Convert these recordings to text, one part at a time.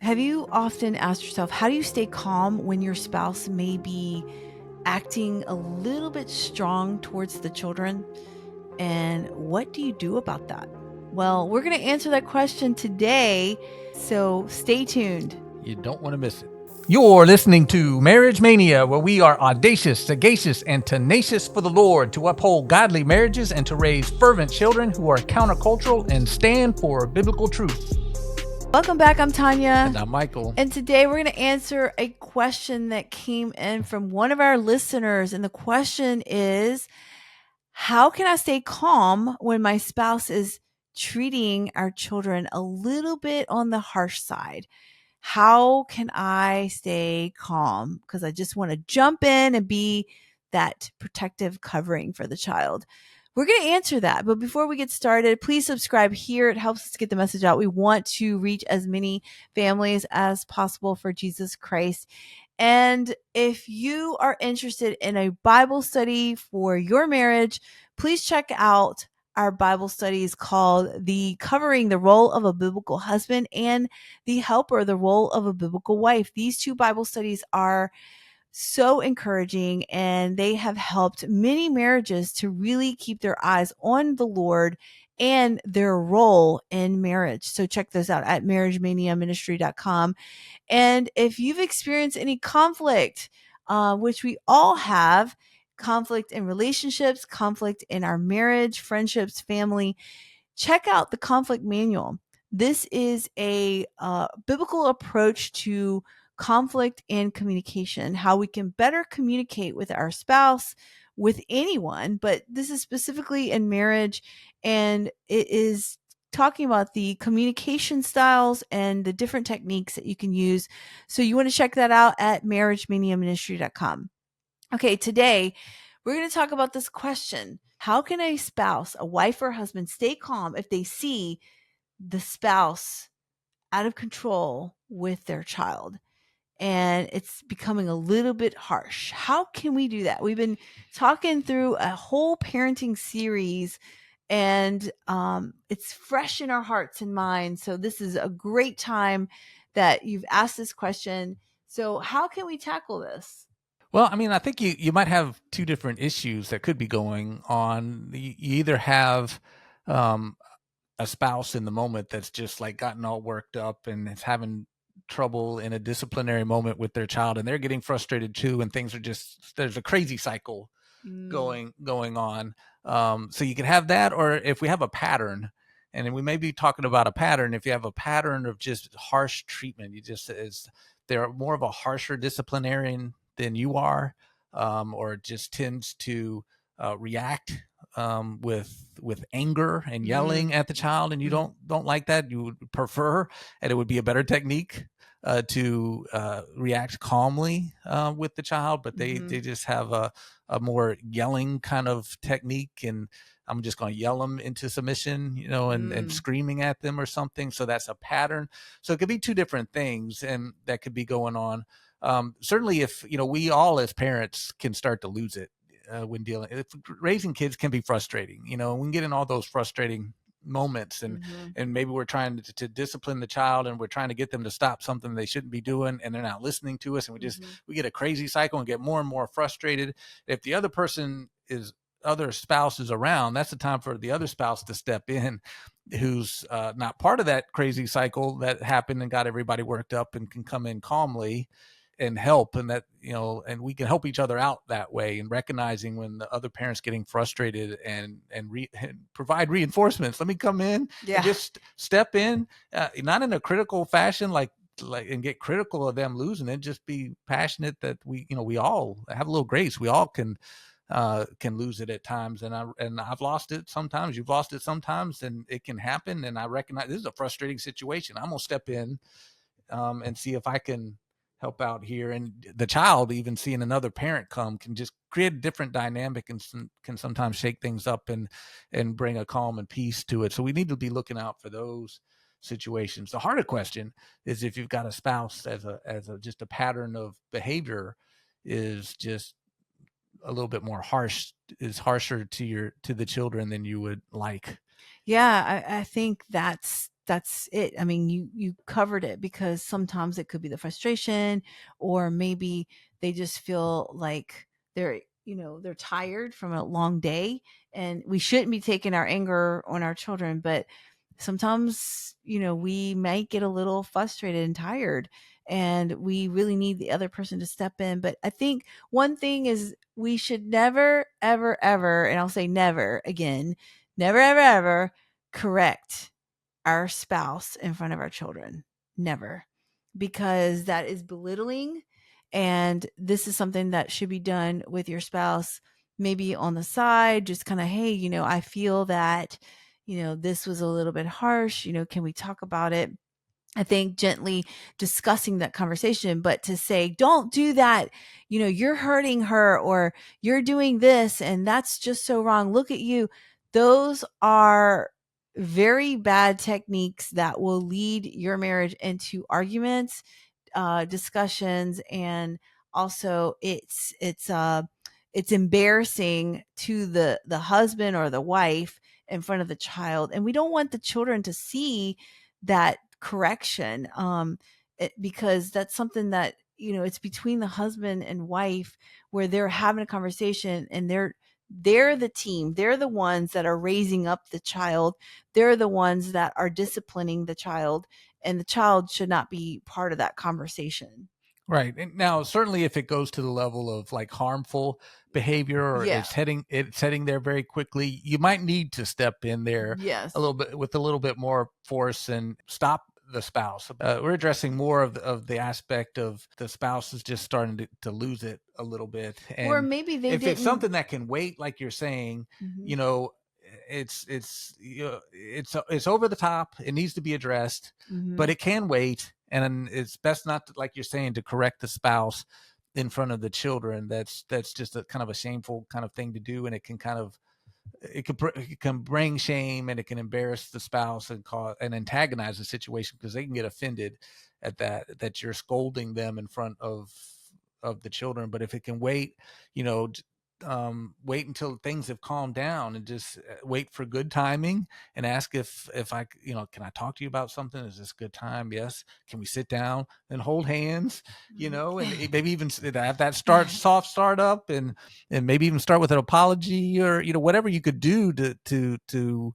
Have you often asked yourself, how do you stay calm when your spouse may be acting a little bit strong towards the children? And what do you do about that? Well, we're going to answer that question today. So stay tuned. You don't want to miss it. You're listening to Marriage Mania, where we are audacious, sagacious, and tenacious for the Lord to uphold godly marriages and to raise fervent children who are countercultural and stand for biblical truth. Welcome back. I'm Tanya. And I'm Michael. And today we're going to answer a question that came in from one of our listeners. And the question is, how can I stay calm when my spouse is treating our children a little bit on the harsh side? How can I stay calm? Because I just want to jump in and be that protective covering for the child. We're going to answer that. But before we get started, please subscribe here. It helps us get the message out. We want to reach as many families as possible for Jesus Christ. And if you are interested in a Bible study for your marriage, please check out our Bible studies called the Covering the Role of a Biblical Husband and the Helper, the Role of a Biblical Wife. These two Bible studies are so encouraging, and they have helped many marriages to really keep their eyes on the Lord and their role in marriage. So check those out at marriagemaniaministry.com. And if you've experienced any conflict, which we all have, conflict in relationships, conflict in our marriage, friendships, family, check out the conflict manual. This is a biblical approach to conflict and communication, how we can better communicate with our spouse, with anyone, but this is specifically in marriage, and it is talking about the communication styles and the different techniques that you can use. So you want to check that out at marriagemaniaministry.com. Okay, today we're going to talk about this question. How can a spouse, a wife or husband, stay calm if they see the spouse out of control with their child and it's becoming a little bit harsh? How can we do that? We've been talking through a whole parenting series, and it's fresh in our hearts and minds. So this is a great time that you've asked this question. So how can we tackle this? Well, I mean, I think you might have two different issues that could be going on. You either have a spouse in the moment that's just like gotten all worked up and is having trouble in a disciplinary moment with their child, and they're getting frustrated too, and things are just, there's a crazy cycle going on. So you could have that, or if we have a pattern, and we may be talking about a pattern. If you have a pattern of just harsh treatment, you just is they're more of a harsher disciplinarian than you are, or just tends to react with anger and yelling at the child, and you don't like that. You would prefer, and it would be a better technique to react calmly with the child, but they just have a more yelling kind of technique, and I'm just going to yell them into submission, and screaming at them or something. So that's a pattern. So it could be two different things, and that could be going on. Certainly if, we all as parents can start to lose it when dealing, if raising kids can be frustrating, we can get in all those frustrating moments, and maybe we're trying to discipline the child, and we're trying to get them to stop something they shouldn't be doing, and they're not listening to us, and we get a crazy cycle and get more and more frustrated. If the other spouse is around, that's the time for the other spouse to step in, who's not part of that crazy cycle that happened and got everybody worked up, and can come in calmly and help, and that, and we can help each other out that way, and recognizing when the other parent's getting frustrated, and provide reinforcements. Let me come in and just step in, not in a critical fashion, like and get critical of them losing it. Just be passionate that we all have a little grace. We all can lose it at times, and I've lost it sometimes. You've lost it sometimes, and it can happen. And I recognize this is a frustrating situation. I'm gonna step in and see if I can help out here. And the child, even seeing another parent come, can just create a different dynamic, and can sometimes shake things up and bring a calm and peace to it. So we need to be looking out for those situations. The harder question is if you've got a spouse as a just a pattern of behavior is just a little bit more harsh, is harsher to the children than you would like. Yeah, I think that's that's it. I mean, you covered it, because sometimes it could be the frustration, or maybe they just feel like they're, they're tired from a long day, and we shouldn't be taking our anger on our children, but sometimes, we might get a little frustrated and tired, and we really need the other person to step in. But I think one thing is, we should never, ever, ever, and I'll say never again, never, ever, ever correct our spouse in front of our children. Never. Because that is belittling. And this is something that should be done with your spouse, maybe on the side, just kind of, hey, I feel that, this was a little bit harsh. Can we talk about it? I think gently discussing that conversation, but to say, don't do that. You're hurting her, or you're doing this, and that's just so wrong. Look at you. Those are very bad techniques that will lead your marriage into arguments, discussions, and also it's embarrassing to the husband or the wife in front of the child, and we don't want the children to see that correction, because that's something that, it's between the husband and wife, where they're having a conversation, and they're the team, they're the ones that are raising up the child, they're the ones that are disciplining the child, and the child should not be part of that conversation. Right. And now, certainly, if it goes to the level of like harmful behavior, or Yeah. it's heading there very quickly, you might need to step in there a Yes. little bit with a little bit more force and stop the spouse. We're addressing more of the aspect of the spouse is just starting to lose it a little bit. Or And maybe they if it's didn't. something that can wait, like you're saying, Mhm. you know, it's over the top. It needs to be addressed, but Mhm. it can wait, and it's best not to, like you're saying, to correct the spouse in front of the children. That's just a kind of a shameful kind of thing to do, and it can kind of it can bring shame, and it can embarrass the spouse and cause and antagonize the situation, because they can get offended at that you're scolding them in front of the children. But if it can wait, you know, wait until things have calmed down, and just wait for good timing, and ask if I, can I talk to you about something? Is this a good time? Yes. Can we sit down and hold hands? And maybe even have that soft start up, and maybe even start with an apology, or whatever you could do to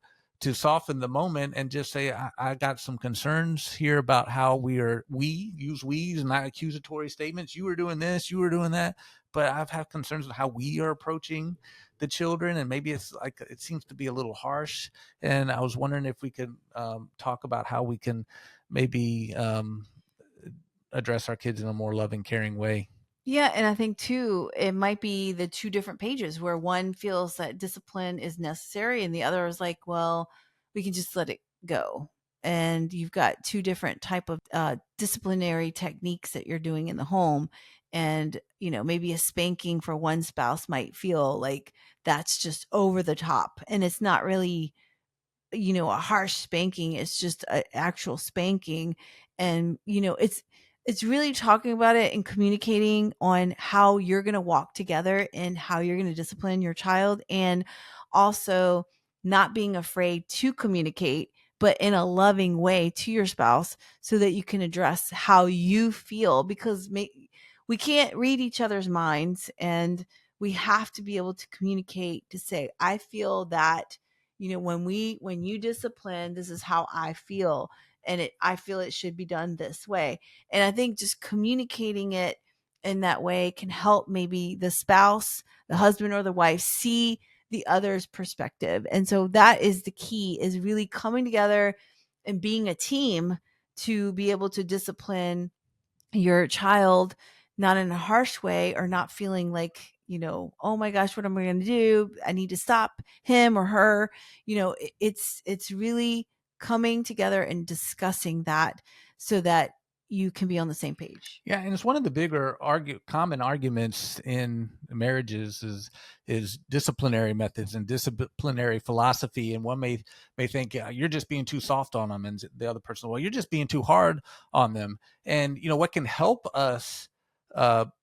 soften the moment, and just say, I got some concerns here about how we use we's and not accusatory statements. You were doing this, you were doing that, but I've had concerns with how we are approaching the children, and maybe it's like it seems to be a little harsh. And I was wondering if we could talk about how we can maybe address our kids in a more loving, caring way. Yeah, and I think too, it might be the two different pages, where one feels that discipline is necessary, and the other is like, well, we can just let it go. And you've got two different type of disciplinary techniques that you're doing in the home, and maybe a spanking for one spouse might feel like that's just over the top, and it's not really, a harsh spanking. It's just an actual spanking. And, it's really talking about it and communicating on how you're going to walk together and how you're going to discipline your child. And also not being afraid to communicate, but in a loving way to your spouse, so that you can address how you feel, because we can't read each other's minds, and we have to be able to communicate to say, I feel that, when you discipline, this is how I feel, and I feel it should be done this way. And I think just communicating it in that way can help maybe the spouse, the husband or the wife, see the other's perspective. And so that is the key, is really coming together and being a team to be able to discipline your child, not in a harsh way, or not feeling like, oh my gosh, what am I going to do? I need to stop him or her. It's really coming together and discussing that, so that you can be on the same page. Yeah, and it's one of the bigger common arguments in marriages is disciplinary methods and disciplinary philosophy. And one may think, yeah, you're just being too soft on them, and the other person, well, you're just being too hard on them. And what can help us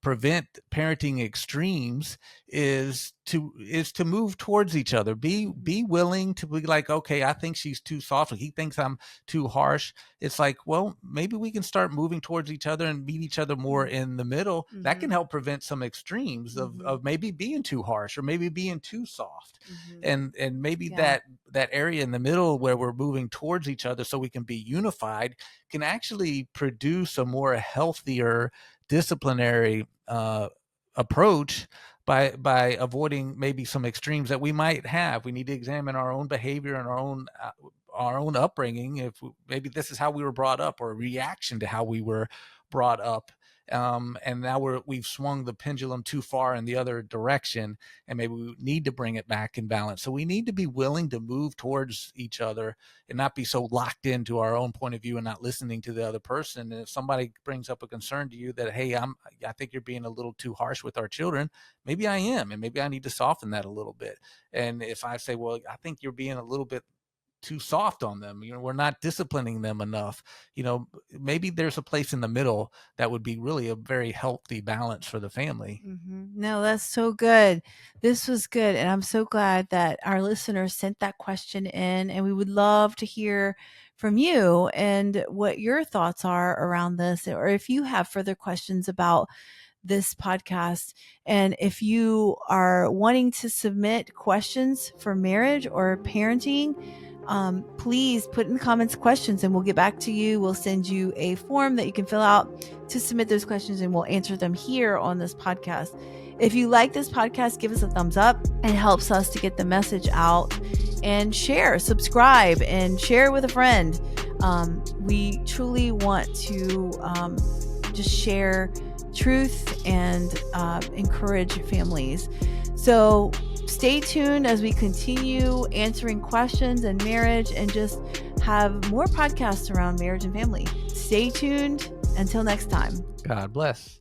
prevent parenting extremes is to move towards each other. Be willing to be like, okay, I think she's too soft, or he thinks I'm too harsh. It's like, well, maybe we can start moving towards each other and meet each other more in the middle. That can help prevent some extremes of maybe being too harsh or maybe being too soft. And maybe that area in the middle where we're moving towards each other so we can be unified can actually produce a more healthier disciplinary approach by avoiding maybe some extremes that we might have. We need to examine our own behavior and our own upbringing. If maybe this is how we were brought up, or a reaction to how we were brought up. And now we've swung the pendulum too far in the other direction, and maybe we need to bring it back in balance. So we need to be willing to move towards each other and not be so locked into our own point of view and not listening to the other person. And if somebody brings up a concern to you that, hey, I think you're being a little too harsh with our children, maybe I am, and maybe I need to soften that a little bit. And if I say, well, I think you're being a little bit too soft on them, we're not disciplining them enough, maybe there's a place in the middle that would be really a very healthy balance for the family. No, that's so good. This was good. And I'm so glad that our listeners sent that question in, and we would love to hear from you and what your thoughts are around this, or if you have further questions about this podcast. And if you are wanting to submit questions for marriage or parenting, please put in the comments questions and we'll get back to you. We'll send you a form that you can fill out to submit those questions, and we'll answer them here on this podcast. If you like this podcast, give us a thumbs up. It helps us to get the message out. And subscribe, and share with a friend. We truly want to just share truth and encourage families. So stay tuned as we continue answering questions and marriage, and just have more podcasts around marriage and family. Stay tuned. Until next time. God bless.